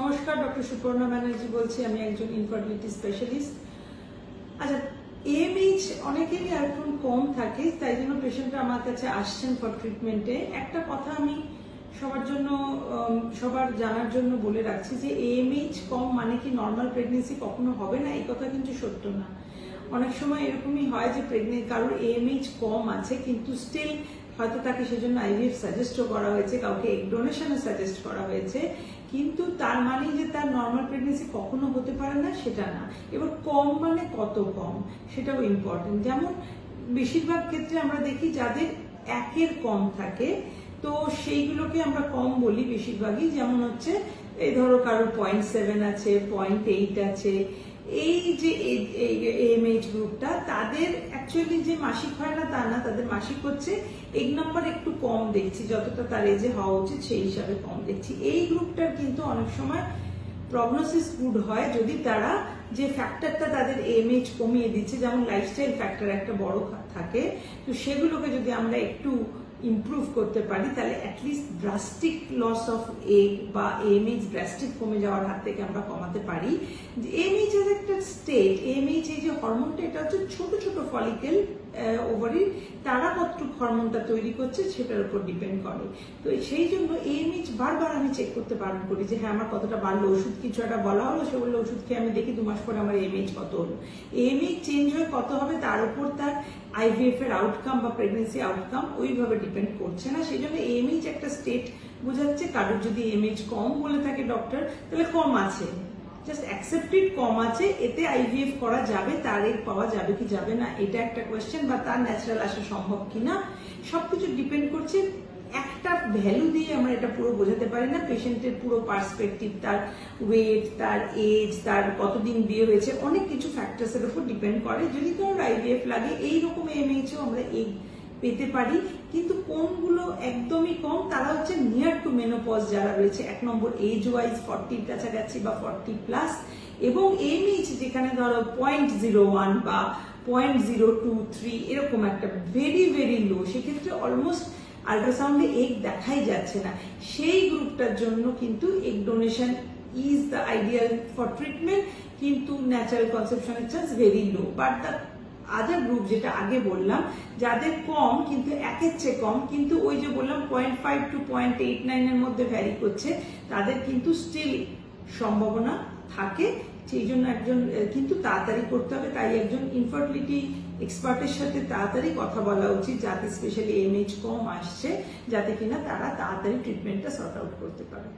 নমস্কার, ডক্টর সুপর্ণা ব্যানার্জি বলছি। আমি একজন ইনফার্টিলিটি স্পেশালিস্ট। আচ্ছা, এএমএইচ অনেকেরই এখন কম থাকে, তাই জন্য পেশেন্টরা আমার কাছে আসছেন ফর ট্রিটমেন্টে। একটা কথা আমি সবার জানার জন্য বলে রাখছি যে এএমএইচ কম মানে কি নর্মাল প্রেগনেন্সি কখনো হবে না, এই কথা কিন্তু সত্য না। অনেক সময় এরকমই হয় যে কারোর এএমএইচ কম আছে কিন্তু স্টিল হয়তো তাকে সেজন্য আইভিএফ সাজেস্টও করা হয়েছে, কাউকে এগ ডোনেশনও সাজেস্ট করা হয়েছে, কিন্তু তার মানে যে তার নর্মাল প্রেগনেন্সি কখনো হতে পারে না সেটা না। এবার কম মানে কত কম সেটাও ইম্পর্টেন্ট। যেমন বেশিরভাগ ক্ষেত্রে আমরা দেখি যাদের একের কম থাকে তো সেইগুলোকে আমরা কম বলি বেশিরভাগই। যেমন হচ্ছে এই ধরো কারোর 0.7 আছে, 0.8 আছে, এই যে এএমএইচ গ্রুপটা তাদের অ্যাকচুয়ালি যে মাসিক হয় না তা না, তাদের মাসিক হচ্ছে এক নম্বর একটু কম দেখছি, যতটা তার এজে হওয়া উচিত সেই হিসাবে কম দেখছি। এই গ্রুপটার কিন্তু অনেক সময় প্রগনোসিস গুড হয় যদি তারা যে ফ্যাক্টরটা তাদের এএমএইচ কমিয়ে দিচ্ছে, যেমন লাইফস্টাইল ফ্যাক্টর একটা বড় থাকে, তো সেগুলোকে যদি আমরা একটু ইমপ্রুভ করতে পারি তাহলে at least drastic loss of egg বা এএমএইচ ড্রাস্টিক কমে যাওয়ার হাত থেকে আমরা কমাতে পারি। এএমএইচ এর একটা স্টেট, এএমএইচ এই যে হরমোনটা এটা হচ্ছে ছোট ছোট ফলিকেল ওভারির, তারা কতটুকু হরমোনটা তৈরি করছে সেটার উপর ডিপেন্ড করে। তো সেই জন্য এএমএইচ বারবার আমি চেক করতে বারণ করি যে হ্যাঁ আমার কতটা বাড়লো, ওষুধ কিছু একটা বলা হলো, সে বললো ওষুধ খেয়ে আমি দেখি 2 মাস পরে আমার এএমএইচ কত হলো। এএমএইচ চেঞ্জ হয়ে কত হবে তার উপর তার আইভিএফ এর আউটকাম বা প্রেগনেন্সি আউটকাম ওইভাবে ডিপেন্ড করছে না। সেই জন্য এএমএইচ একটা স্টেট বোঝাচ্ছে। কারোর যদি এএমএইচ কম বলে থাকে ডক্টর, তাহলে কম আছে, জাস্ট অ্যাকসেপ্টেড কম আছে, এতে আইভিএফ করা যাবে, তার এগ পাওয়া যাবে কি যাবে না এটা একটা কোয়েশ্চেন, বা তার ন্যাচারাল আসা সম্ভব কিনা সবকিছু ডিপেন্ড করছে। একটা ভ্যালু দিয়ে আমরা এটা পুরো বোঝাতে পারি না। পেশেন্টের পুরো পার্সপেক্টিভ, তার ওয়েট, তার এজ, তার কতদিন বিয়ে হয়েছে, অনেক কিছু ফ্যাক্টরস এর উপর ডিপেন্ড করে। যদি কারোর আইভিএফ লাগে এইরকম এএমএইচও আমরা এগ পেতে পারি, কিন্তু কোনগুলো একদমই কম তারা হচ্ছে নিয়ার টু মেনোপজ যারা রয়েছে, 1 নম্বর এজ ওয়াইজ 40 কাছাকাছি বা 40+, এবং এএমএইচ যেখানে ধরো 0.01 বা 0.023 এরকম একটা ভেরি ভেরি লো, সেক্ষেত্রে অলমোস্ট আল্ট্রাসাউন্ডে এগ দেখাই যাচ্ছে না, সেই গ্রুপটার জন্য কিন্তু egg donation is the ideal for treatment, কিন্তু ন্যাচারাল কনসেপশনের chance very low. But the other group যেটা আগে বললাম, যাদের কম কিন্তু একের চেয়ে কম, কিন্তু ওই যে বললাম 0.5 to 0.89 এর মধ্যে ভ্যারি করছে, তাদের কিন্তু স্টিল সম্ভাবনা থাকে। সেই জন্য একজন কিন্তু তাড়াতাড়ি করতে হবে, তাই একজন ইনফার্টিলিটি এক্সপার্টের সাথে তাড়াতাড়ি কথা বলা উচিত, যাতে স্পেশালি এএমএইচ কম আসছে, যাতে কিনা তারা তাড়াতাড়ি ট্রিটমেন্টটা সর্ট আউট করতে পারে।